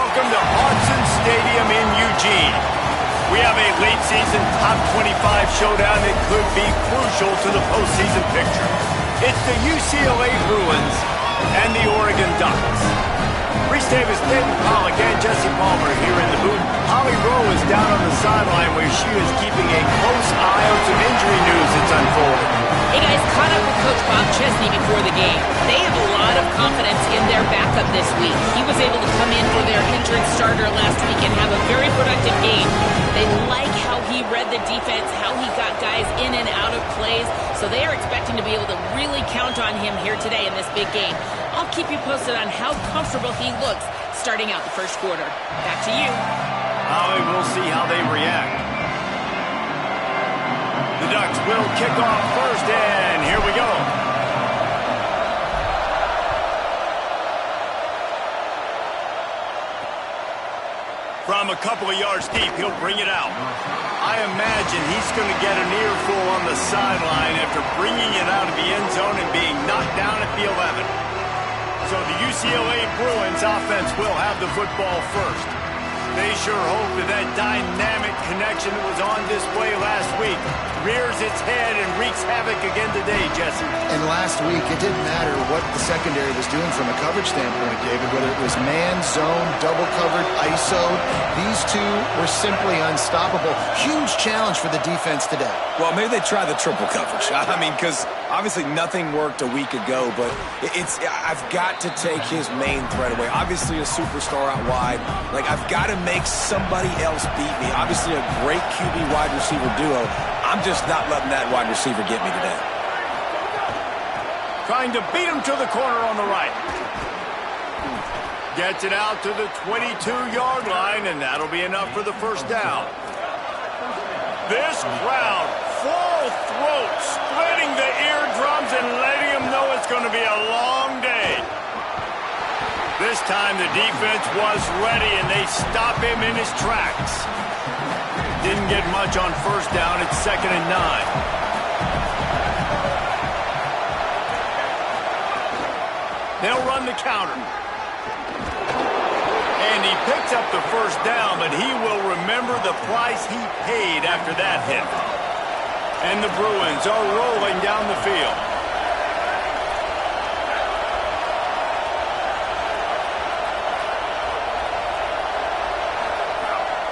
Welcome to Autzen Stadium in Eugene. We have a late-season top 25 showdown that could be crucial to the postseason picture. It's the UCLA Bruins and the Oregon Ducks. Reese Davis, David Pollack, and Jesse Palmer here in the booth. Holly Rowe is down on the sideline where she is keeping a close eye on some injury news that's unfolding. Hey guys, caught up with Coach Bob Chesney before the game. They have a lot of confidence in their backup this week. He was able to come in for their injured starter last week and have a very productive game. They like how he read the defense, how he got guys in and out of plays, so they are expecting to be able to really count on him here today in this big game. I'll keep you posted on how comfortable he looks starting out the first quarter. Back to you. Holly, we'll see how they react. The Ducks will kick off first, and here we go. From a couple of yards deep, he'll bring it out. I imagine he's going to get an earful on the sideline after bringing it out of the end zone and being knocked down at the 11. So the UCLA Bruins offense will have the football first. They sure hope that dynamic connection that was on display last week rears its head and wreaks havoc again today, Jesse. And last week, it didn't matter what the secondary was doing from a coverage standpoint, David, whether it was man, zone, double covered, ISO. These two were simply unstoppable. Huge challenge for the defense today. Well, maybe they try the triple coverage. I mean, because obviously nothing worked a week ago, but I've got to take his main threat away. Obviously a superstar out wide. Like, I've got to make somebody else beat me. Obviously a great QB wide receiver duo. I'm just not letting that wide receiver get me today. Trying to beat him to the corner on the right. Gets it out to the 22-yard line, and that'll be enough for the first down. This crowd, full throat, splitting the eardrums and letting them know it's going to be a long day. This time the defense was ready, and they stop him in his tracks. Didn't get much on first down. It's 2nd and 9. They'll run the counter. And he picks up the first down, but he will remember the price he paid after that hit. And the Bruins are rolling down the field.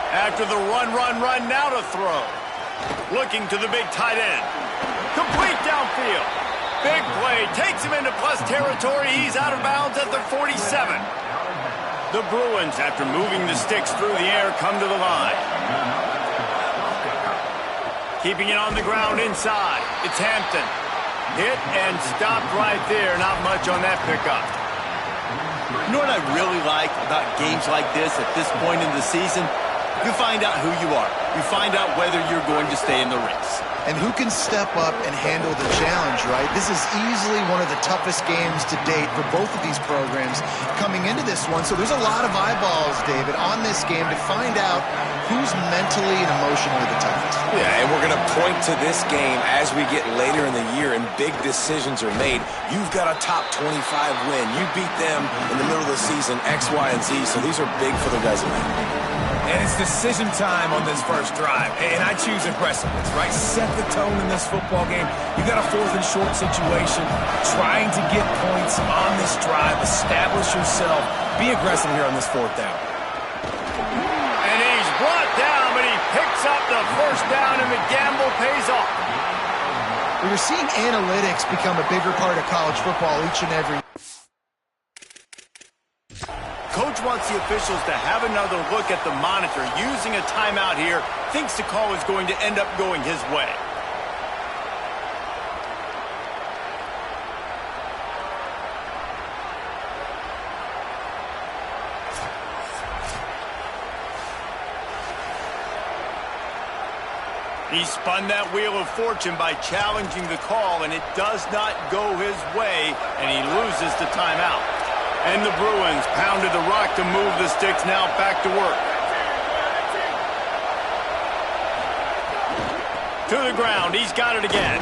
After the run, now to throw. Looking to the big tight end. Complete downfield. Big play. Takes him into plus territory. He's out of bounds at the 47. The Bruins, after moving the sticks through the air, come to the line. Keeping it on the ground inside. It's Hampton. Hit and stopped right there. Not much on that pickup. You know what I really like about games like this at this point in the season? You find out who you are. You find out whether you're going to stay in the race. And who can step up and handle the challenge, right? This is easily one of the toughest games to date for both of these programs coming into this one. So there's a lot of eyeballs, David, on this game to find out who's mentally and emotionally the toughest. Yeah, and we're going to point to this game as we get later in the year and big decisions are made. You've got a top 25 win. You beat them in the middle of the season, X, Y, and Z. So these are big for the resume. And it's decision time on this first drive. And I choose aggressiveness, right? Set the tone in this football game. You got a 4th and short situation. Trying to get points on this drive. Establish yourself. Be aggressive here on this 4th down. And he's brought down, but he picks up the first down, and the gamble pays off. We're seeing analytics become a bigger part of college football each and every. Coach wants the officials to have another look at the monitor. Using a timeout here, thinks the call is going to end up going his way. He spun that wheel of fortune by challenging the call, and it does not go his way, and he loses the timeout. And the Bruins pounded the rock to move the sticks, now back to work. To the ground, he's got it again.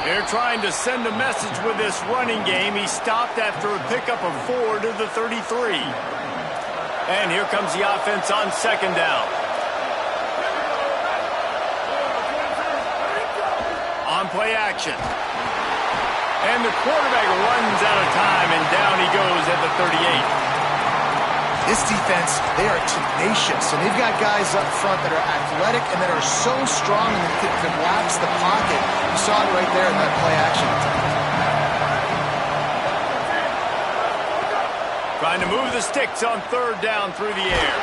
They're trying to send a message with this running game. He stopped after a pickup of 4 to the 33. And here comes the offense on second down. On play action. And the quarterback runs out of time, and down he goes at the 38. This defense, they are tenacious, and they've got guys up front that are athletic and that are so strong and that can collapse the pocket. You saw it right there in that play action attempt. Trying to move the sticks on third down through the air.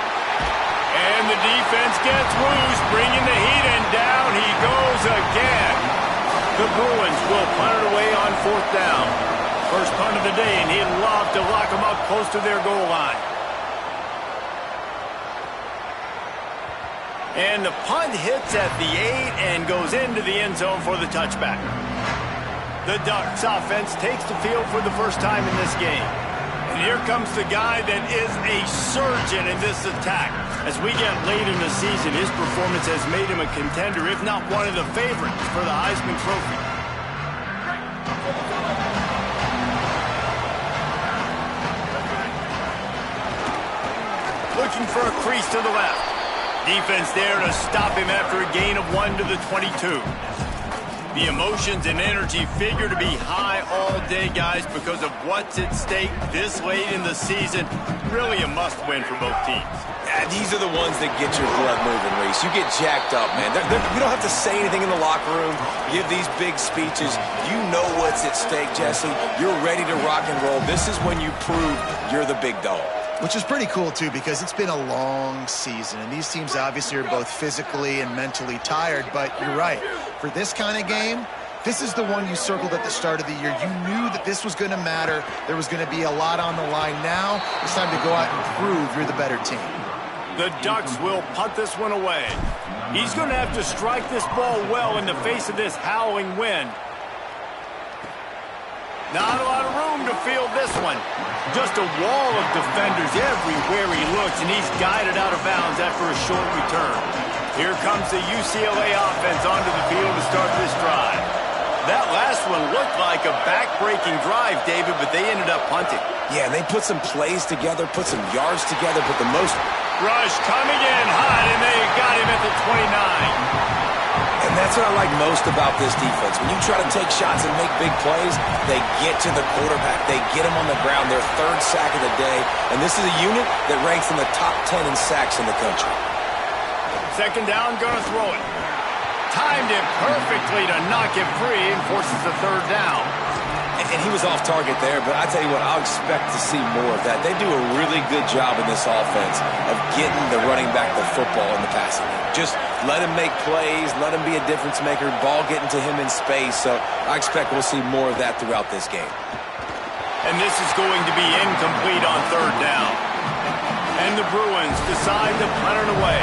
And the defense gets loose, bringing the heat, and down he goes again. The Bruins will punt it away on fourth down. First punt of the day, and he'd love to lock them up close to their goal line. And the punt hits at the 8 and goes into the end zone for the touchback. The Ducks offense takes the field for the first time in this game. And here comes the guy that is a surgeon in this attack. As we get late in the season, his performance has made him a contender, if not one of the favorites, for the Heisman Trophy. Looking for a crease to the left. Defense there to stop him after a gain of 1 to the 22. The emotions and energy figure to be high all day, guys, because of what's at stake this late in the season. Really a must-win for both teams. Yeah, these are the ones that get your blood moving, Reese. You get jacked up, man. You don't have to say anything in the locker room, give these big speeches. You know what's at stake, Jesse. You're ready to rock and roll. This is when you prove you're the big dog. Which is pretty cool, too, because it's been a long season. And these teams obviously are both physically and mentally tired. But you're right. For this kind of game, this is the one you circled at the start of the year. You knew that this was going to matter. There was going to be a lot on the line. Now it's time to go out and prove you're the better team. The Ducks will punt this one away. He's going to have to strike this ball well in the face of this howling wind. Not a lot of room to field this one. Just a wall of defenders everywhere he looks, and he's guided out of bounds after a short return. Here comes the UCLA offense onto the field to start this drive. That last one looked like a back-breaking drive, David, but they ended up punting. Yeah, they put some plays together, put some yards together, but the most... Rush coming in hot, and they got him at the 29. And that's what I like most about this defense. When you try to take shots and make big plays, they get to the quarterback. They get him on the ground. Their third sack of the day. And this is a unit that ranks in the top 10 in sacks in the country. Second down, gonna throw it. Timed it perfectly to knock it free and forces the third down. And he was off target there, but I tell you what, I'll expect to see more of that. They do a really good job in this offense of getting the running back the football in the passing game. Just let him make plays, let him be a difference maker, ball getting to him in space. So I expect we'll see more of that throughout this game. And this is going to be incomplete on third down. And the Bruins decide to punt it away.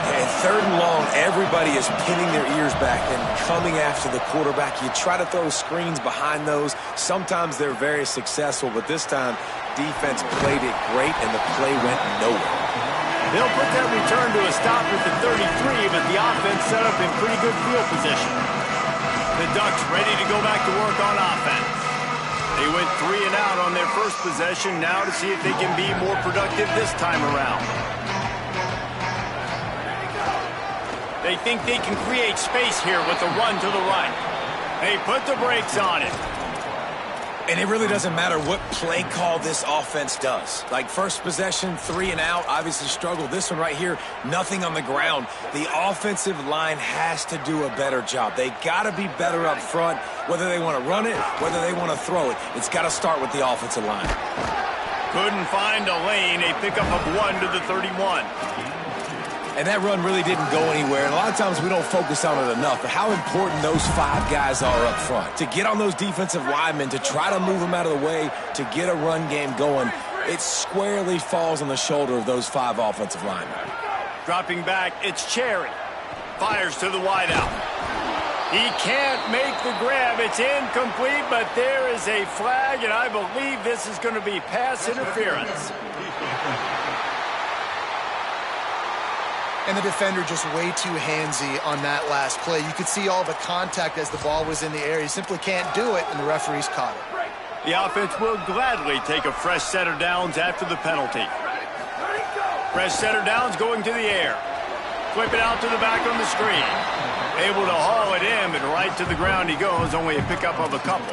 And third and long, everybody is pinning their ears back and coming after the quarterback. You try to throw screens behind those. Sometimes they're very successful, but this time, defense played it great, and the play went nowhere. They'll put that return to a stop at the 33, but the offense set up in pretty good field position. The Ducks ready to go back to work on offense. They went 3 and out on their first possession, now to see if they can be more productive this time around. They think they can create space here with the run to the right. They put the brakes on it. And it really doesn't matter what play call this offense does. Like first possession, 3 and out, obviously struggled. This one right here, nothing on the ground. The offensive line has to do a better job. They got to be better up front, whether they want to run it, whether they want to throw it. It's got to start with the offensive line. Couldn't find a lane. A pickup of 1 to the 31. And that run really didn't go anywhere. And a lot of times we don't focus on it enough. But how important those 5 guys are up front. To get on those defensive linemen, to try to move them out of the way, to get a run game going, it squarely falls on the shoulder of those 5 offensive linemen. Dropping back, it's Cherry. Fires to the wideout. He can't make the grab. It's incomplete, but there is a flag, and I believe this is going to be pass interference. And the defender just way too handsy on that last play. You could see all the contact as the ball was in the air. He simply can't do it, and the referees caught it. The offense will gladly take a fresh set of downs after the penalty. Fresh setter down's going to the air. Flip it out to the back on the screen. Able to haul it in, but right to the ground he goes, only a pickup of a couple.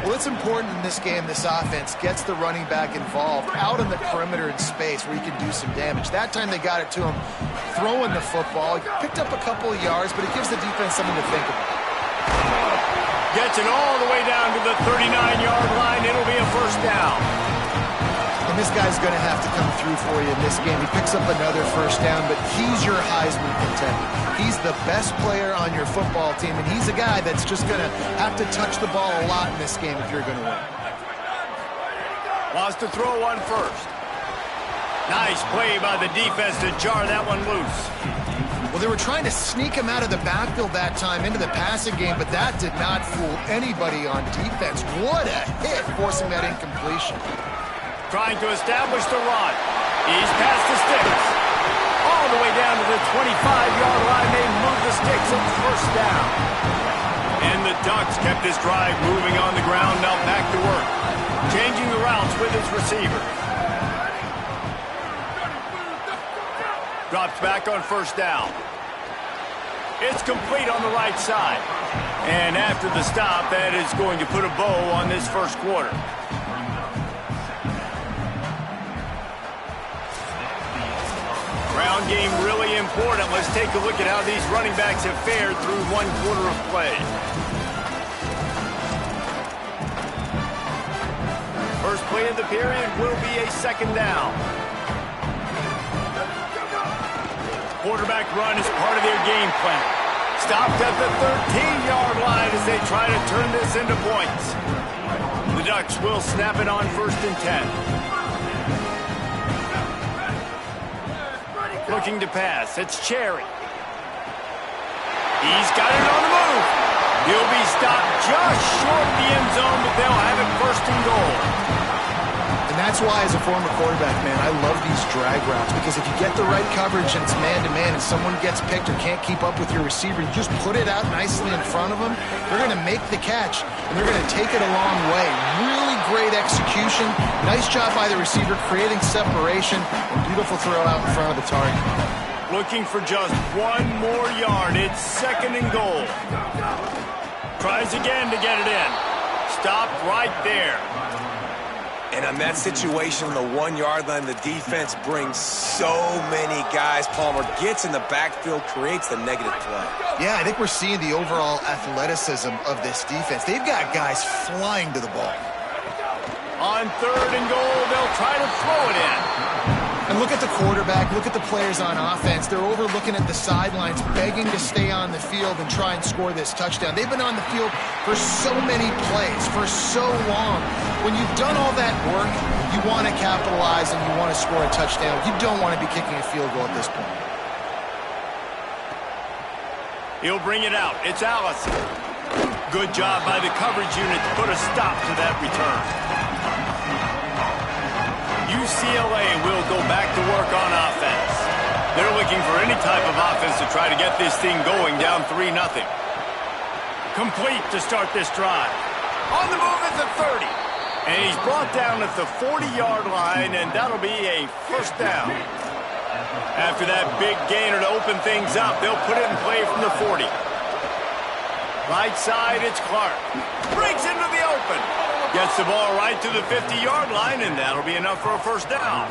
Well, it's important in this game, this offense gets the running back involved out on the perimeter in space where he can do some damage. That time they got it to him throwing the football. He picked up a couple of yards, but it gives the defense something to think about. Gets it all the way down to the 39-yard line. It'll be a first down. And this guy's going to have to come through for you in this game. He picks up another first down, but he's your Heisman contender. He's the best player on your football team, and he's a guy that's just going to have to touch the ball a lot in this game if you're going to win. Wants to throw one first. Nice play by the defense to jar that one loose. Well, they were trying to sneak him out of the backfield that time into the passing game, but that did not fool anybody on defense. What a hit, forcing that incompletion. Trying to establish the run. He's past the sticks. All the way down to the 25-yard line. They move the sticks. It's first down. And the Ducks kept this drive moving on the ground. Now back to work. Changing the routes with his receiver. Drops back on first down. It's complete on the right side. And after the stop, that is going to put a bow on this first quarter. Ground game really important. Let's take a look at how these running backs have fared through one quarter of play. First play of the period will be a second down. Quarterback run is part of their game plan. Stopped at the 13-yard line as they try to turn this into points. The Ducks will snap it on 1st and 10. Looking to pass. It's Cherry. He's got it on the move. He'll be stopped just short of the end zone, but they'll have it 1st and goal. And that's why, as a former quarterback, man, I love these drag routes, because if you get the right coverage and it's man-to-man and someone gets picked or can't keep up with your receiver, you just put it out nicely in front of them. They're going to make the catch, and they're going to take it a long way. Really great execution. Nice job by the receiver creating separation, and beautiful throw out in front of the target. Looking for just one more yard. It's 2nd and goal. Tries again to get it in. Stopped right there. And on that situation, on the 1-yard line, the defense brings so many guys. Palmer gets in the backfield, creates the negative play. Yeah, I think we're seeing the overall athleticism of this defense. They've got guys flying to the ball. On 3rd and goal, they'll try to throw it in. And look at the quarterback, look at the players on offense. They're overlooking at the sidelines, begging to stay on the field and try and score this touchdown. They've been on the field for so many plays, for so long. When you've done all that work, you want to capitalize and you want to score a touchdown. You don't want to be kicking a field goal at this point. He'll bring it out. It's Allison. Good job by the coverage unit to put a stop to that return. UCLA will go back to work on offense. They're looking for any type of offense to try to get this thing going, down 3-0. Complete to start this drive. On the move at the 30. And he's brought down at the 40-yard line, and that'll be a first down. After that big gainer to open things up, they'll put it in play from the 40. Right side, it's Clark. Breaks into the open. Gets the ball right to the 50-yard line, and that'll be enough for a first down.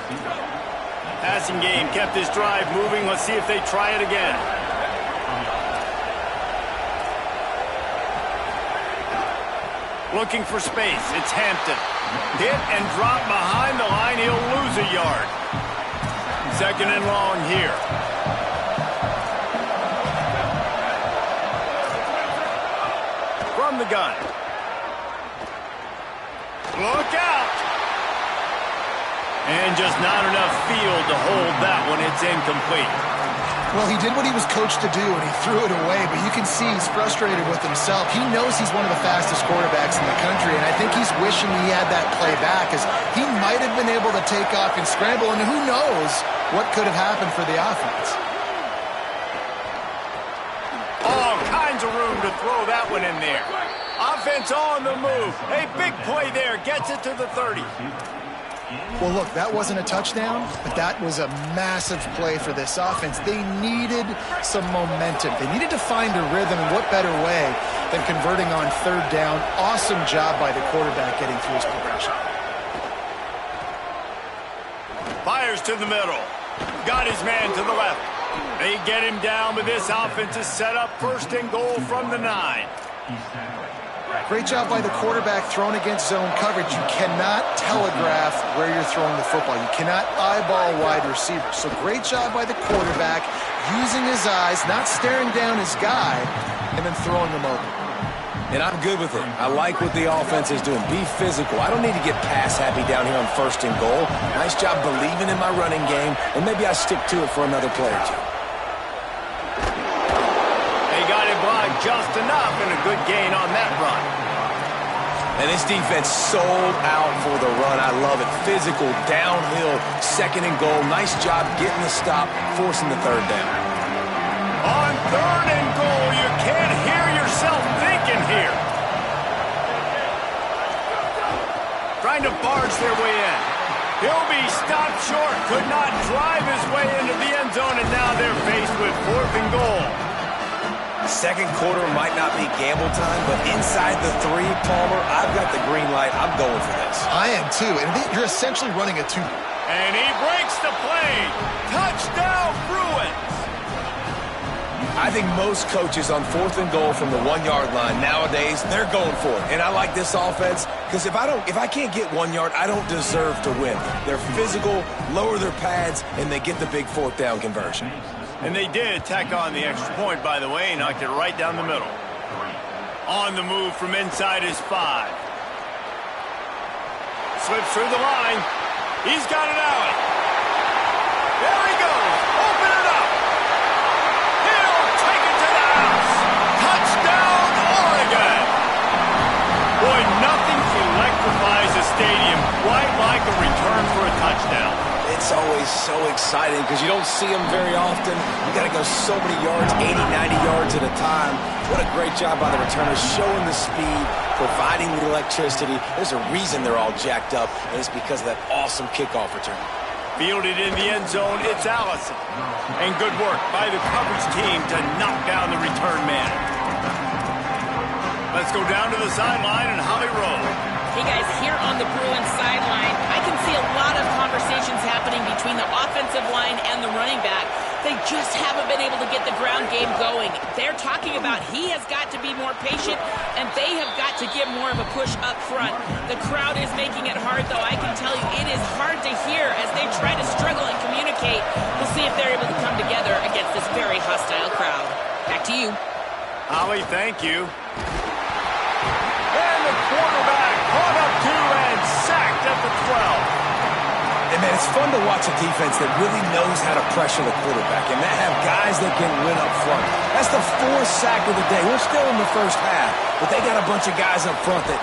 Passing game kept this drive moving. Let's see if they try it again. Looking for space. It's Hampton. Hit and drop behind the line. He'll lose a yard. 2nd and long here. From the gun. Look out! And just not enough field to hold that one. It's incomplete. Well, he did what he was coached to do, and he threw it away, but you can see he's frustrated with himself. He knows he's one of the fastest quarterbacks in the country, and I think he's wishing he had that play back, as he might have been able to take off and scramble, and who knows what could have happened for the offense. All kinds of room to throw that one in there. Offense on the move. A big play there. Gets it to the 30. Well, look, that wasn't a touchdown, but that was a massive play for this offense. They needed some momentum. They needed to find a rhythm, and what better way than converting on third down. Awesome job by the quarterback getting through his progression. Fires to the middle. Got his man to the left. They get him down, but this offense is set up first and goal from the 9. Great job by the quarterback throwing against zone coverage. You cannot telegraph where you're throwing the football. You cannot eyeball wide receivers. So great job by the quarterback using his eyes, not staring down his guy, and then throwing him over. And I'm good with it. I like what the offense is doing. Be physical. I don't need to get pass happy down here on first and goal. Nice job believing in my running game, and maybe I stick to it for another play or two. They got it blocked just enough, and a good gain on that run. And this defense sold out for the run. I love it. Physical, downhill, second and goal. Nice job getting the stop, forcing the third down. On third and goal, you can't hear yourself thinking here. Trying to barge their way in. He'll be stopped short. Could not drive his way into the end zone, and now they're faced with fourth and goal. Second quarter might not be gamble time, but inside the 3, Palmer, I've got the green light. I'm going for this. I am too, and you're essentially running a 2. And he breaks the play. Touchdown, Bruins. I think most coaches on fourth and goal from the 1-yard line nowadays, they're going for it. And I like this offense because if I can't get 1 yard, I don't deserve to win. They're physical, lower their pads, and they get the big fourth down conversion. And they did tack on the extra point, by the way, knocked it right down the middle. On the move from inside his 5. Slips through the line. He's got it out. There he goes. Open it up. He'll take it to the house. Touchdown, Oregon. Boy, nothing electrifies a stadium quite like a return for a touchdown. It's always so exciting because you don't see them very often. You got to go so many yards, 80, 90 yards at a time. What a great job by the returners, showing the speed, providing the electricity. There's a reason they're all jacked up, and it's because of that awesome kickoff return. Fielded in the end zone, it's Allison. And good work by the coverage team to knock down the return man. Let's go down to the sideline and Holly Rowe. Hey guys, here on the Bruins sideline, I can see a lot of conversations happening between the offensive line and the running back. They just haven't been able to get the ground game going. They're talking about he has got to be more patient, and they have got to give more of a push up front. The crowd is making it hard, though. I can tell you it is hard to hear as they try to struggle and communicate. We'll see if they're able to come together against this very hostile crowd. Back to you. Holly, thank you. And the quarterback caught up to and sacked at the 12. And man, it's fun to watch a defense that really knows how to pressure the quarterback and that have guys that can win up front. That's the 4th sack of the day. We're still in the first half, but they got a bunch of guys up front that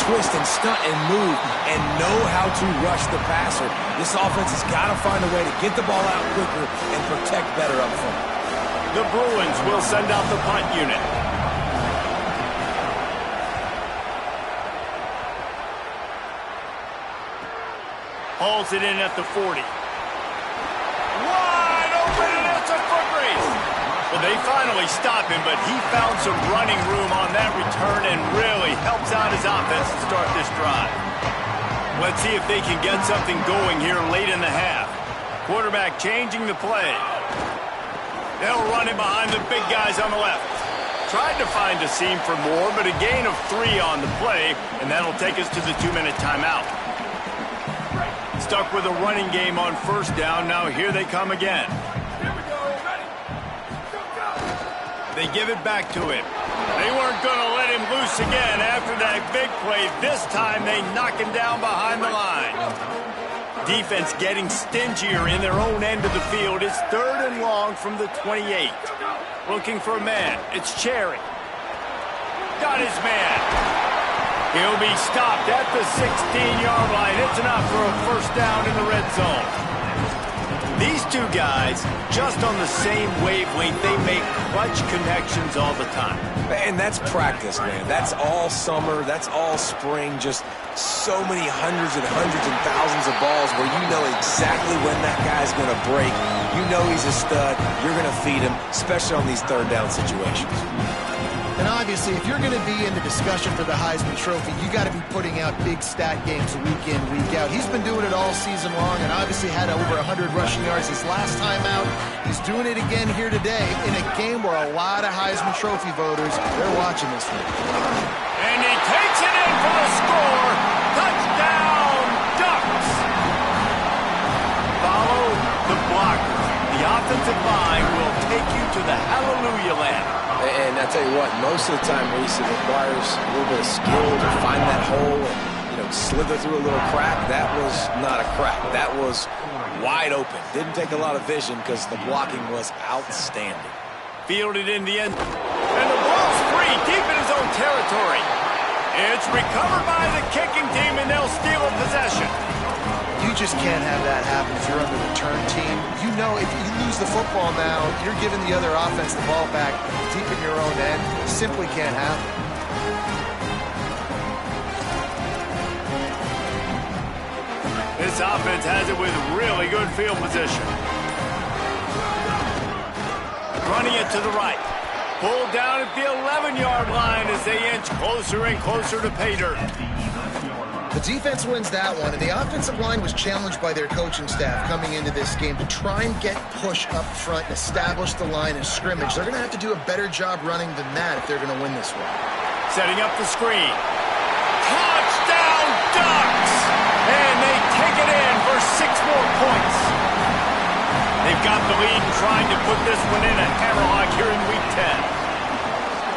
twist and stunt and move and know how to rush the passer. This offense has got to find a way to get the ball out quicker and protect better up front. The Bruins will send out the punt unit. Hauls it in at the 40. Wide open, and it's a foot race. Well, they finally stop him, but he found some running room on that return and really helps out his offense to start this drive. Let's see if they can get something going here late in the half. Quarterback changing the play. They'll run it behind the big guys on the left. Tried to find a seam for more, but a gain of 3 on the play, and that'll take us to the 2-minute timeout. Stuck with a running game on first down. Now here they come again. Here we go. Ready? Go, go. They give it back to him. They weren't going to let him loose again after that big play. This time they knock him down behind the line. Defense getting stingier in their own end of the field. It's 3rd and long from the 28. Looking for a man. It's Cherry. Got his man. He'll be stopped at the 16-yard line. It's enough for a first down in the red zone. These two guys, just on the same wavelength, they make clutch connections all the time. And that's practice, man. That's all summer. That's all spring. Just so many hundreds and thousands of balls where you know exactly when that guy's going to break. You know he's a stud. You're going to feed him, especially on these third down situations. And obviously, if you're going to be in the discussion for the Heisman Trophy, you got to be putting out big stat games week in, week out. He's been doing it all season long and obviously had over 100 rushing yards his last time out. He's doing it again here today in a game where a lot of Heisman Trophy voters, they're watching this one. And he takes it in for the score. Touchdown, Ducks. Follow the blocker. The offensive line will take you to the hallelujah land. And I tell you what, most of the time, Reese, it requires a little bit of skill to find that hole and, slither through a little crack. That was not a crack. That was wide open. Didn't take a lot of vision because the blocking was outstanding. Fielded in the end. And the ball's free deep in his own territory. It's recovered by the kicking team, and they'll steal a possession. You just can't have that happen if you're on the return team. You know if you lose the football now, you're giving the other offense the ball back deep in your own end. It simply can't happen. This offense has it with really good field position. Running it to the right. Pulled down at the 11-yard line as they inch closer and closer to pay dirt. The defense wins that one, and the offensive line was challenged by their coaching staff coming into this game to try and get push up front and establish the line of scrimmage. They're going to have to do a better job running than that if they're going to win this one. Setting up the screen. Touchdown, Ducks! And they take it in for 6 more points. They've got the lead and trying to put this one in a hammerlock here in Week 10.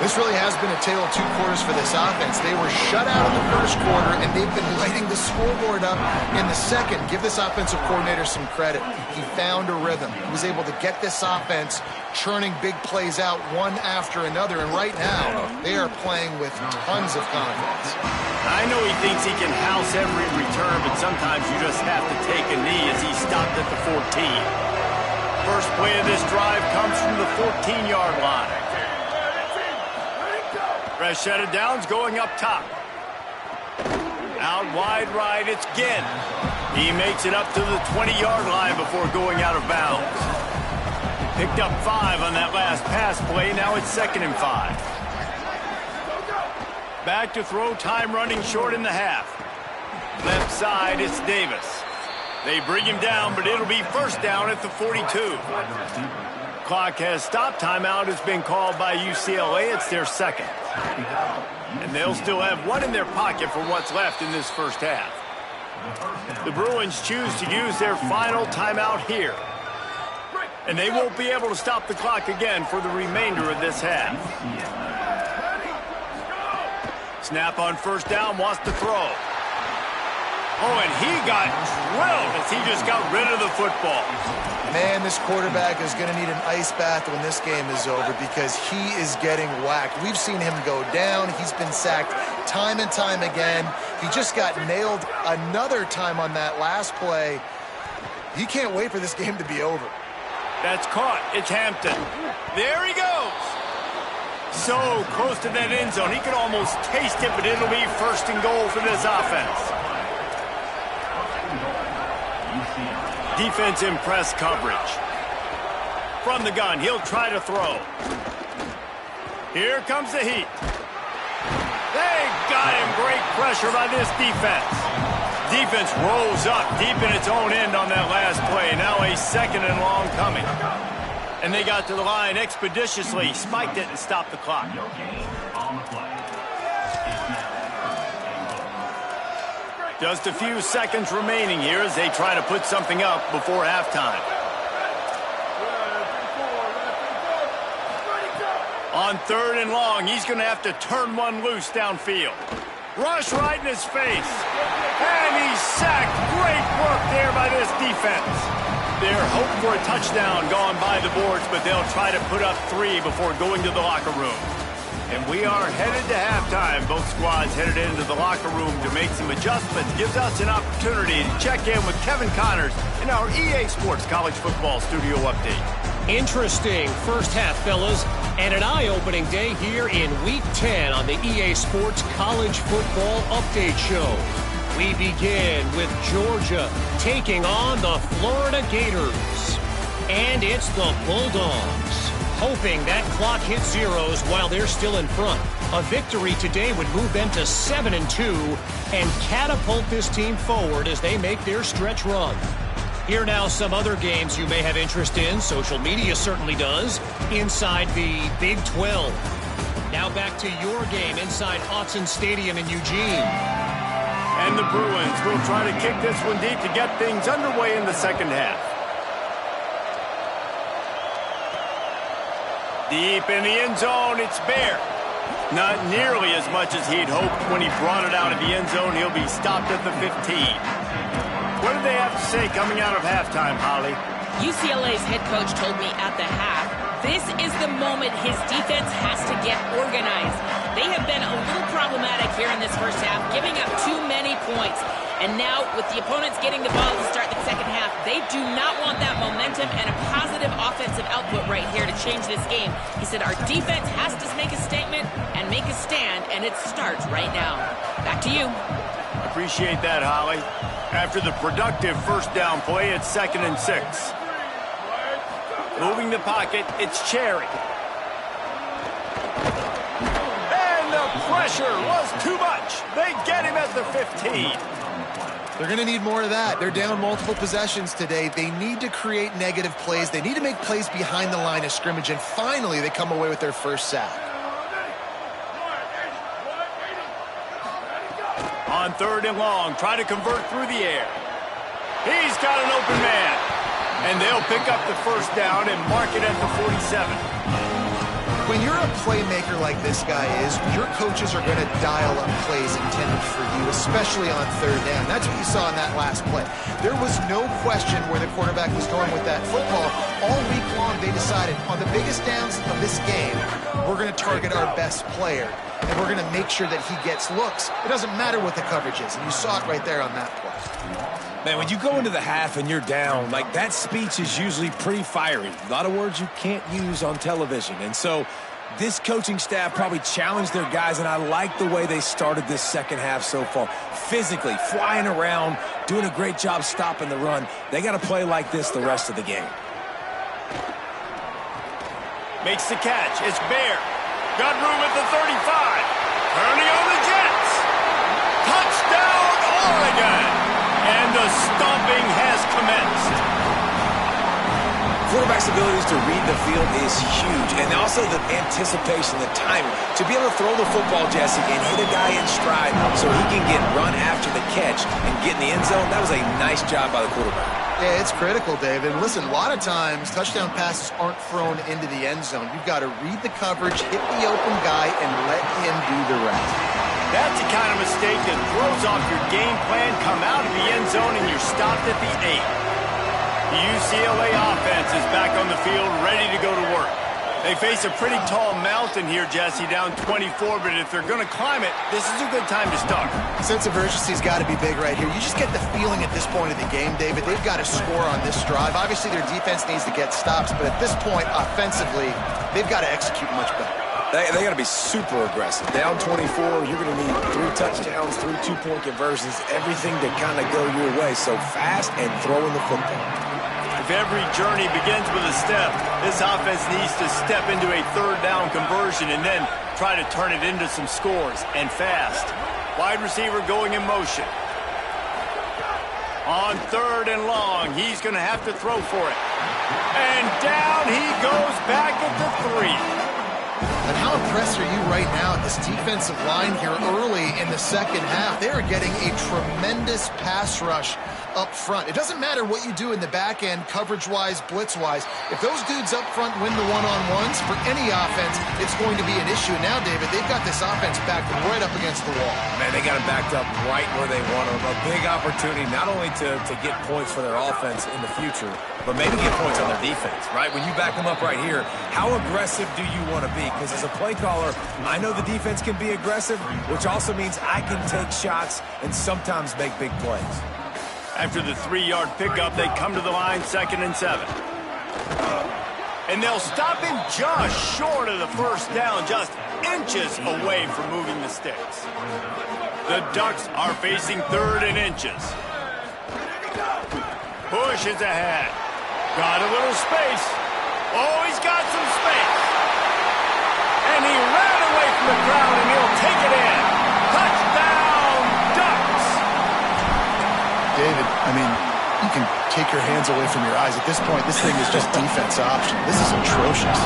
This really has been a tale of two quarters for this offense. They were shut out in the first quarter, and they've been lighting the scoreboard up in the second. Give this offensive coordinator some credit. He found a rhythm. He was able to get this offense churning big plays out one after another, and right now, they are playing with tons of confidence. I know he thinks he can house every return, but sometimes you just have to take a knee as he stopped at the 14. First play of this drive comes from the 14-yard line. Rashad Downs going up top. Out wide right, it's Ginn. He makes it up to the 20-yard line before going out of bounds. Picked up 5 on that last pass play. Now it's 2nd and 5. Back to throw, time running short in the half. Left side, it's Davis. They bring him down, but it'll be first down at the 42. Clock has stopped. Timeout has been called by UCLA. It's their second. And they'll still have one in their pocket for what's left in this first half. The Bruins choose to use their final timeout here. And they won't be able to stop the clock again for the remainder of this half. Snap on first down, wants to throw. Oh, and he got drilled as he just got rid of the football. Man, this quarterback is going to need an ice bath when this game is over because he is getting whacked. We've seen him go down. He's been sacked time and time again. He just got nailed another time on that last play. He can't wait for this game to be over. That's caught. It's Hampton. There he goes. So close to that end zone. He could almost taste it, but it'll be first and goal for this offense. Defense in press coverage. From the gun, he'll try to throw. Here comes the heat. They got him. Great pressure by this defense. Defense rolls up deep in its own end on that last play. Now a 2nd and long coming. And they got to the line expeditiously, spiked it and stopped the clock. Just a few seconds remaining here as they try to put something up before halftime. On 3rd and long, he's going to have to turn one loose downfield. Rush right in his face. And he's sacked. Great work there by this defense. They're hoping for a touchdown gone by the boards, but they'll try to put up 3 before going to the locker room. And we are headed to halftime. Both squads headed into the locker room to make some adjustments. Gives us an opportunity to check in with Kevin Connors in our EA Sports College Football Studio Update. Interesting first half, fellas, and an eye-opening day here in Week 10 on the EA Sports College Football Update Show. We begin with Georgia taking on the Florida Gators. And it's the Bulldogs, hoping that clock hits zeros while they're still in front. A victory today would move them to 7-2 and catapult this team forward as they make their stretch run. Here now some other games you may have interest in. Social media certainly does. Inside the Big 12. Now back to your game inside Autzen Stadium in Eugene. And the Bruins will try to kick this one deep to get things underway in the second half. Deep in the end zone, it's Bear. Not nearly as much as he'd hoped when he brought it out of the end zone. He'll be stopped at the 15. What did they have to say coming out of halftime, Holly? UCLA's head coach told me at the half, this is the moment his defense has to get organized. They have been a little problematic here in this first half, giving up too many points. And now, with the opponents getting the ball to start the second half, they do not want that momentum and a positive offensive output right here to change this game. He said our defense has to make a statement and make a stand, and it starts right now. Back to you. Appreciate that, Holly. After the productive first down play, it's 2nd and 6. Moving the pocket, it's Cherry. And the pressure was too much. They get him at the 15. They're going to need more of that. They're down multiple possessions today. They need to create negative plays. They need to make plays behind the line of scrimmage, and finally they come away with their first sack. On 3rd and long, try to convert through the air. He's got an open man. And they'll pick up the first down and mark it at the 47. When you're a playmaker like this guy is, your coaches are going to dial up plays intended for you, especially on 3rd down. That's what you saw in that last play. There was no question where the quarterback was going with that football. All week long, they decided on the biggest downs of this game, we're going to target our best player, and we're going to make sure that he gets looks. It doesn't matter what the coverage is, and you saw it right there on that play. Man, when you go into the half and you're down, like that speech is usually pretty fiery. A lot of words you can't use on television. And so this coaching staff probably challenged their guys, and I like the way they started this second half so far. Physically, flying around, doing a great job stopping the run. They got to play like this the rest of the game. Makes the catch. It's Bear. Got room at the 35. Turning on the Jets. Touchdown, Oregon. And the stomping has commenced. Quarterback's abilities to read the field is huge, and also the anticipation, the timing. To be able to throw the football, Jesse, and hit a guy in stride so he can get run after the catch and get in the end zone, that was a nice job by the quarterback. Yeah, it's critical, David. Listen, a lot of times touchdown passes aren't thrown into the end zone. You've got to read the coverage, hit the open guy, and let him do the rest. That's the kind of mistake that throws off your game plan, come out of the end zone, and you're stopped at the 8. The UCLA offense is back on the field, ready to go to work. They face a pretty tall mountain here, Jesse, down 24, but if they're going to climb it, this is a good time to start. Sense of urgency's got to be big right here. You just get the feeling at this point of the game, David, they've got to score on this drive. Obviously, their defense needs to get stops, but at this point, offensively, they've got to execute much better. They got to be super aggressive. Down 24, you're going to need 3 touchdowns, 3 two-point conversions, everything to kind of go your way. So fast and throwing the football. If every journey begins with a step, this offense needs to step into a 3rd down conversion and then try to turn it into some scores, and fast. Wide receiver going in motion. On 3rd and long, he's going to have to throw for it. And down he goes back at the 3. And how impressed are you right now at this defensive line here early in the second half? They are getting a tremendous pass rush up front. It doesn't matter what you do in the back end, coverage-wise, blitz-wise. If those dudes up front win the one-on-ones, for any offense, it's going to be an issue. And now, David, they've got this offense backed right up against the wall. Man, they got them backed up right where they want them. A big opportunity not only to get points for their offense in the future, but maybe get points on their defense, right? When you back them up right here, how aggressive do you want to be? Because as a play caller, I know the defense can be aggressive, which also means I can take shots and sometimes make big plays. After the 3-yard pickup, they come to the line, 2nd and 7. And they'll stop him just short of the first down, just inches away from moving the sticks. The Ducks are facing 3rd and inches. Push is ahead. Got a little space. Oh, he's got some space. And he ran away from the crowd, and he'll take it in. Touchdown, Ducks! David, I mean, you can take your hands away from your eyes. At this point, this thing is just defense option. This is atrocious.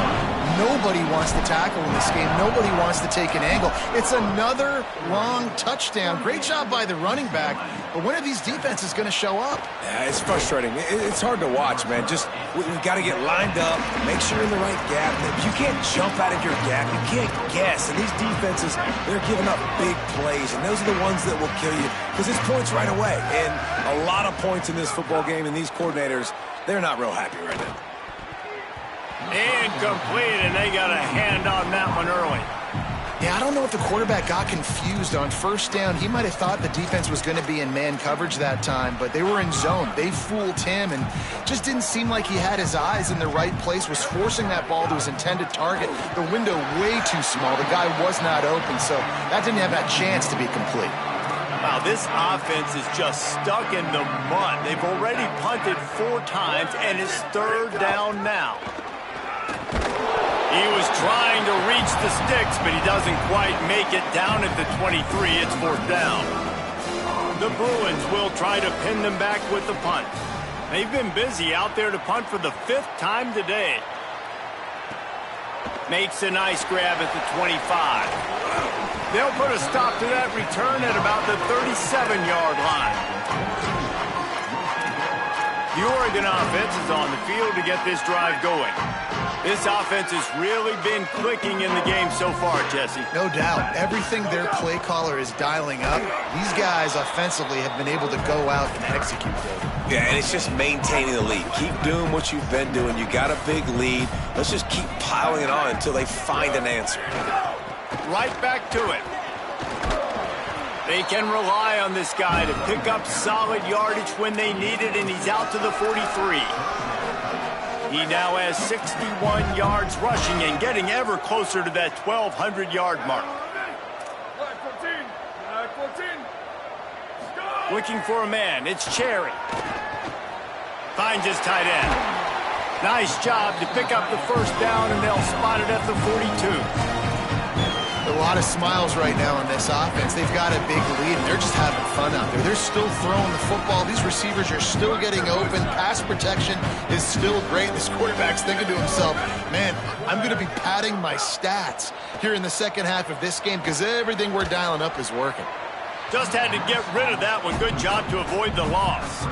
Nobody wants to tackle in this game. Nobody wants to take an angle. It's another long touchdown. Great job by the running back. But when are these defenses going to show up? Yeah, it's frustrating. It's hard to watch, man. Just we got to get lined up, make sure you're in the right gap. You can't jump out of your gap. You can't guess. And these defenses, they're giving up big plays, and those are the ones that will kill you because it's points right away. And a lot of points in this football game, and these coordinators, they're not real happy right now. Incomplete, and they got a hand on that one early. Yeah, I don't know if the quarterback got confused on first down. He might have thought the defense was going to be in man coverage that time, but they were in zone. They fooled him and just didn't seem like he had his eyes in the right place, was forcing that ball to his intended target. The window way too small. The guy was not open, so that didn't have that chance to be complete. Wow, this offense is just stuck in the mud. They've already punted 4 times, and it's 3rd down now. He was trying to reach the sticks, but he doesn't quite make it down at the 23. It's 4th down. The Bruins will try to pin them back with the punt. They've been busy out there to punt for the 5th time today. Makes a nice grab at the 25. They'll put a stop to that return at about the 37-yard line. The Oregon offense is on the field to get this drive going. This offense has really been clicking in the game so far, Jesse. No doubt. Everything their play caller is dialing up, these guys offensively have been able to go out and execute, David. Yeah, and it's just maintaining the lead. Keep doing what you've been doing. You got a big lead. Let's just keep piling it on until they find an answer. Right back to it. They can rely on this guy to pick up solid yardage when they need it, and he's out to the 43. He now has 61 yards rushing and getting ever closer to that 1,200-yard mark. Looking for a man. It's Cherry. Finds his tight end. Nice job to pick up the first down, and they'll spot it at the 42. A lot of smiles right now on this offense. They've got a big lead, and they're just having fun out there. They're still throwing the football. These receivers are still getting open. Pass protection is still great. This quarterback's thinking to himself, man, I'm going to be padding my stats here in the second half of this game because everything we're dialing up is working. Just had to get rid of that one. Good job to avoid the loss.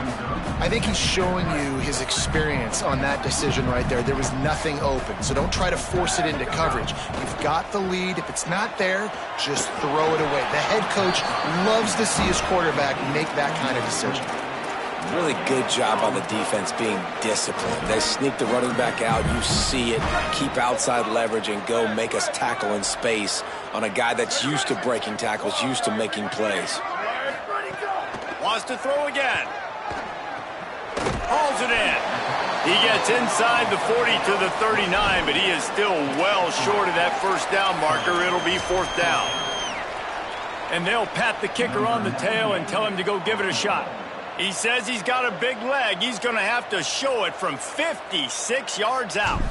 I think he's showing you his experience on that decision right there. There was nothing open, so don't try to force it into coverage. You've got the lead. If it's not there, just throw it away. The head coach loves to see his quarterback make that kind of decision. Really good job on the defense being disciplined. They sneak the running back out. You see it. Keep outside leverage and go make us tackle in space on a guy that's used to breaking tackles, used to making plays. Wants to throw again. Hauls it in. He gets inside the 40 to the 39, but he is still well short of that first down marker. It'll be 4th down. And they'll pat the kicker on the tail and tell him to go give it a shot. He says he's got a big leg. He's going to have to show it from 56 yards out.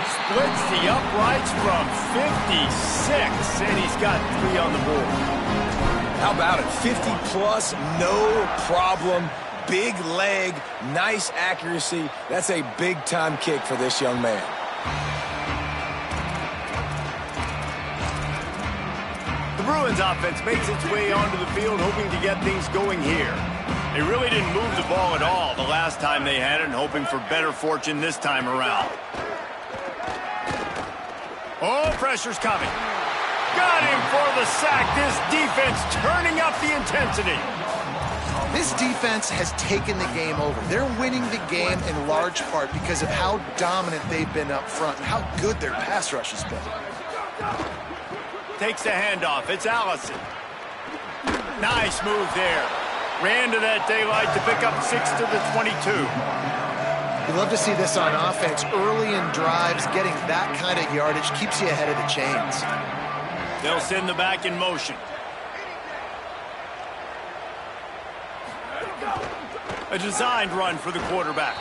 Splits the uprights from 56, and he's got 3 on the board. How about it? 50-plus, no problem. Big leg, nice accuracy. That's a big-time kick for this young man. The Bruins offense makes its way onto the field, hoping to get things going here. They really didn't move the ball at all the last time they had it, and hoping for better fortune this time around. Oh, pressure's coming. Got him for the sack. This defense turning up the intensity. This defense has taken the game over. They're winning the game in large part because of how dominant they've been up front and how good their pass rush has been. Takes the handoff. It's Allison. Nice move there. Ran to that daylight to pick up 6 to the 22. You love to see this on offense. Early in drives, getting that kind of yardage keeps you ahead of the chains. They'll send the back in motion. A designed run for the quarterback.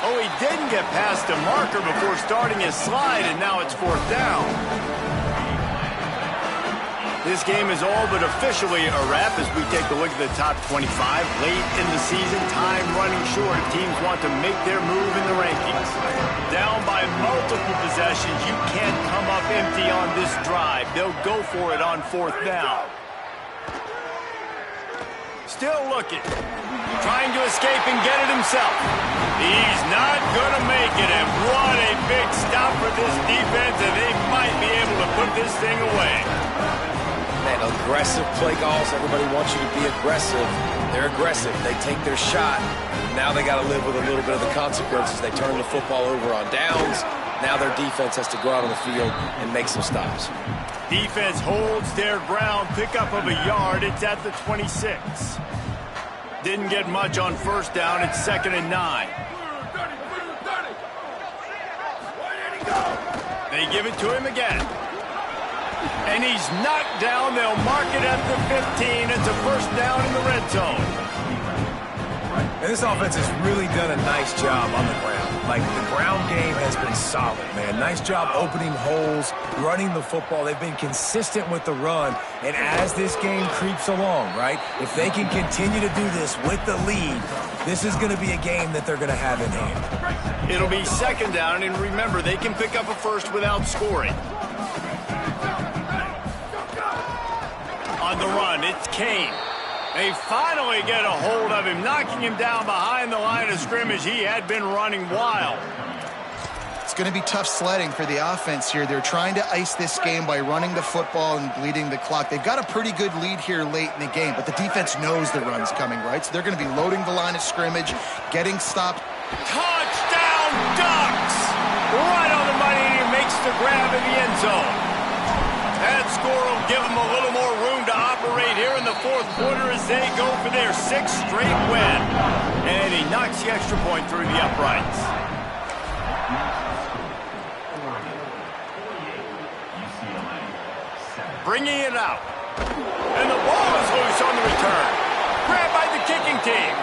Oh, he didn't get past a marker before starting his slide, and now it's 4th down. This game is all but officially a wrap as we take a look at the top 25. Late in the season, time running short if teams want to make their move in the rankings. Down by multiple possessions, you can't come up empty on this drive. They'll go for it on 4th down. Still looking. Trying to escape and get it himself. He's not going to make it, and what a big stop for this defense, and they might be able to put this thing away. Man, aggressive play calls. Everybody wants you to be aggressive. They're aggressive. They take their shot. Now they got to live with a little bit of the consequences. They turn the football over on downs. Now their defense has to go out on the field and make some stops. Defense holds their ground. Pickup of a yard. It's at the 26. Didn't get much on 1st down. It's 2nd and 9. They give it to him again. And he's knocked down. They'll mark it at the 15. It's a 1st down in the red zone. And this offense has really done a nice job on the ground. Like, the ground game has been solid, man. Nice job opening holes, running the football. They've been consistent with the run. And as this game creeps along, right, if they can continue to do this with the lead, this is going to be a game that they're going to have in hand. It'll be 2nd down, and remember, they can pick up a first without scoring. On the run, it's Kane. They finally get a hold of him, knocking him down behind the line of scrimmage. He had been running wild. It's going to be tough sledding for the offense here. They're trying to ice this game by running the football and bleeding the clock. They've got a pretty good lead here late in the game, but the defense knows the run's coming, right? So they're going to be loading the line of scrimmage, getting stopped. Touchdown, Ducks! Right on the money, and he makes the grab in the end zone. That score will give them a little more room to operate here in the 4th quarter as they go for their 6th straight win. And he knocks the extra point through the uprights. Bringing it out. And the ball is loose on the return. Grabbed by the kicking team.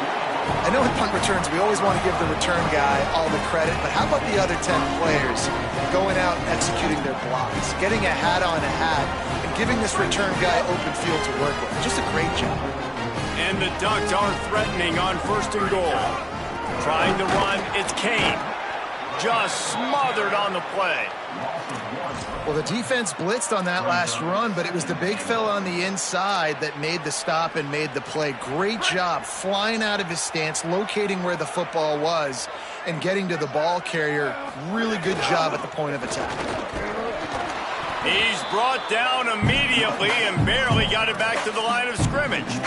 I know in punt returns we always want to give the return guy all the credit, but how about the other 10 players going out and executing their blocks, getting a hat on a hat, and giving this return guy open field to work with? Just a great job. And the Ducks are threatening on 1st and goal. Trying to run, it's Kane. Just smothered on the play. Well, the defense blitzed on that last run, but it was the big fella on the inside that made the stop and made the play. Great job flying out of his stance, locating where the football was, and getting to the ball carrier. Really good job at the point of attack. He's brought down immediately and barely got it back to the line of scrimmage.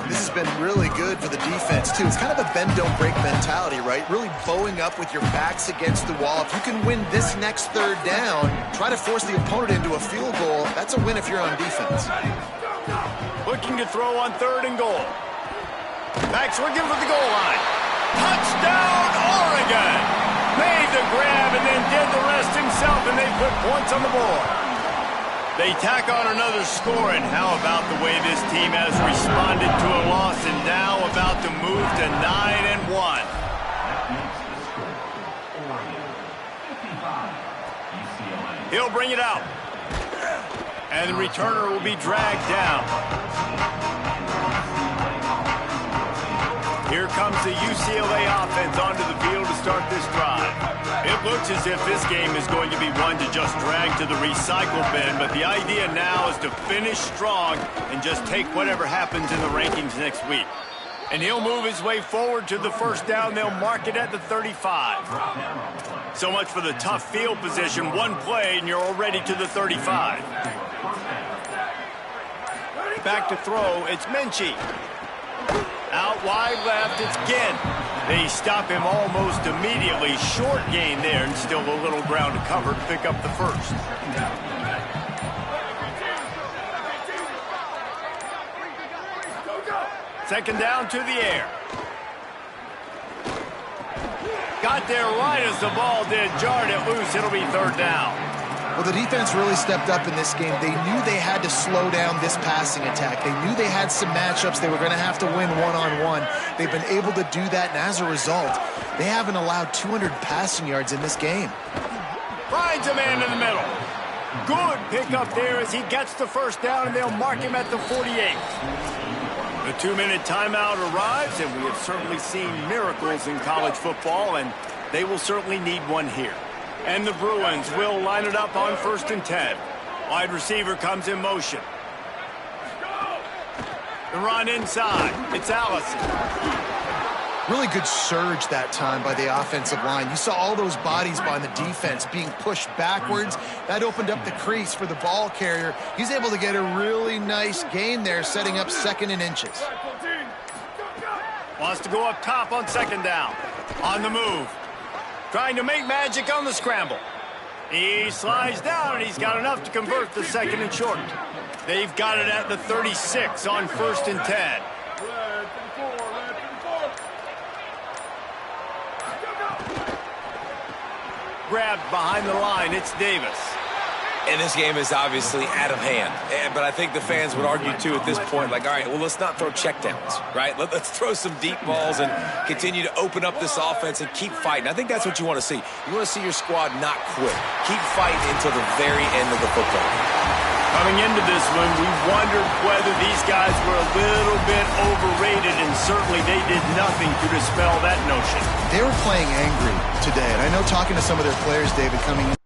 This has been really good for the defense, too. It's kind of a bend-don't-break mentality, right? Really bowing up with your backs against the wall. If you can win this next 3rd down, try to force the opponent into a field goal, that's a win if you're on defense. Looking to throw on 3rd and goal. Back swinging for the goal line. Touchdown, Oregon! Made the grab and then did the rest himself, and they put points on the board. They tack on another score, and how about the way this team has responded to a loss and now about to move to 9-1. He'll bring it out. And the returner will be dragged down. Here comes the UCLA offense onto the field to start this drive. It looks as if this game is going to be one to just drag to the recycle bin, but the idea now is to finish strong and just take whatever happens in the rankings next week. And he'll move his way forward to the first down. They'll mark it at the 35. So much for the tough field position. One play, and you're already to the 35. Back to throw, it's Minchie. Out wide left, it's Ginn. They stop him almost immediately. Short gain there, and still a little ground to cover to pick up the first. Second down to the air. Got there right as the ball did. Jarred it loose. It'll be third down. Well, the defense really stepped up in this game. They knew they had to slow down this passing attack. They knew they had some matchups they were going to have to win one-on-one. They've been able to do that, and as a result, they haven't allowed 200 passing yards in this game. Finds a man in the middle. Good pickup there as he gets the first down, and they'll mark him at the 48. The 2-minute timeout arrives, and we have certainly seen miracles in college football, and they will certainly need one here. And the Bruins will line it up on 1st and 10. Wide receiver comes in motion. The run inside. It's Allison. Really good surge that time by the offensive line. You saw all those bodies by the defense being pushed backwards. That opened up the crease for the ball carrier. He's able to get a really nice gain there, setting up 2nd and inches. Wants to go up top on 2nd down. On the move. Trying to make magic on the scramble. He slides down, and he's got enough to convert the 2nd and short. They've got it at the 36 on 1st and 10. Grabbed behind the line, it's Davis. And this game is obviously out of hand. But I think the fans would argue, too, at this point, like, all right, well, let's not throw checkdowns, right? Let's throw some deep balls and continue to open up this offense and keep fighting. I think that's what you want to see. You want to see your squad not quit. Keep fighting until the very end of the football game. Coming into this one, we wondered whether these guys were a little bit overrated, and certainly they did nothing to dispel that notion. They were playing angry today, and I know talking to some of their players, David, coming in,